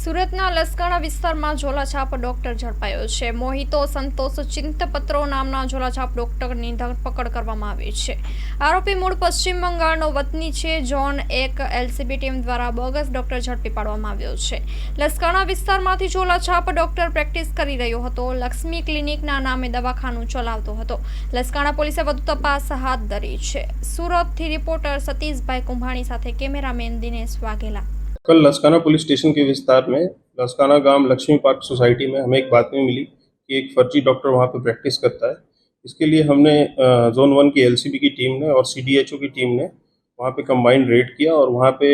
સુરતના લસકાણા વિસ્તારમાં ઝોલાછાપ ડોક્ટર ઝડપાયો છે. મોહિતો સંતોષ ચિંતપત્રો નામના ઝોલાછાપ ડોક્ટરની ધરપકડ કરવામાં આવી છે. આરોપી મૂળ પશ્ચિમ બંગાળનો વતની છે. ઝોન 1 એલસીબી ટીમ દ્વારા બોગસ ડોક્ટર ઝડપી પાડવામાં આવ્યો છે. લસકાણા વિસ્તારમાંથી ઝોલાછાપ ડોક્ટર પ્રેક્ટિસ કરી રહ્યો હતો. લક્ષ્મી ક્લિનિકના નામે દવાખાનું ચલાવતો હતો. લસકાણા પોલીસે વધુ તપાસ હાથ ધરી છે. સુરતથી રિપોર્ટર સતીશભાઈ કુંભાણી સાથે કેમેરામેન દિનેશ વાઘેલા। कल लसकाना पुलिस स्टेशन के विस्तार में लसकाना गांव लक्ष्मी पार्क सोसाइटी में हमें एक बातमी मिली कि एक फर्जी डॉक्टर वहां पर प्रैक्टिस करता है। इसके लिए हमने जोन 1 की एलसीबी की टीम ने और सीडीएचओ की टीम ने वहां पे कंबाइंड रेड किया और वहां पे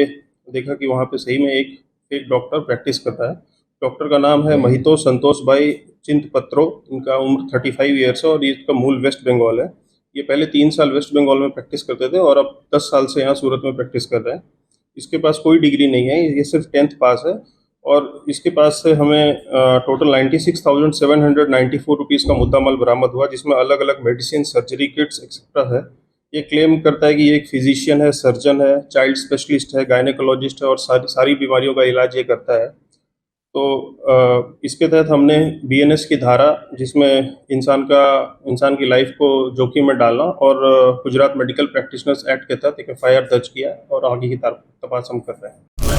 देखा कि वहां पे सही में एक फेक डॉक्टर प्रैक्टिस करता है। डॉक्टर का नाम है महितो संतोष भाई चिंतपत्रो। इनका उम्र 35 ईयर्स है और इसका मूल वेस्ट बंगाल है। ये पहले 3 साल वेस्ट बंगाल में प्रैक्टिस करते थे और अब 10 साल से यहाँ सूरत में प्रैक्टिस कर रहे हैं। इसके पास कोई डिग्री नहीं है, ये सिर्फ 10th पास है और इसके पास से हमें टोटल 96,794 रुपीज़ का मुद्दामाल बरामद हुआ, जिसमें अलग अलग मेडिसिन, सर्जरी किट्स एक्सेट्रा है। ये क्लेम करता है कि ये एक फिजिशियन है, सर्जन है, चाइल्ड स्पेशलिस्ट है, गायनेकोलॉजिस्ट है और सारी बीमारियों का इलाज ये करता है। तो इसके तहत हमने बीएनएस की धारा, जिसमें इंसान की लाइफ को जोखिम में डालना और गुजरात मेडिकल प्रैक्टिशनर्स एक्ट के तहत एक एफआईआर दर्ज किया और आगे की तपास हम कर रहे हैं।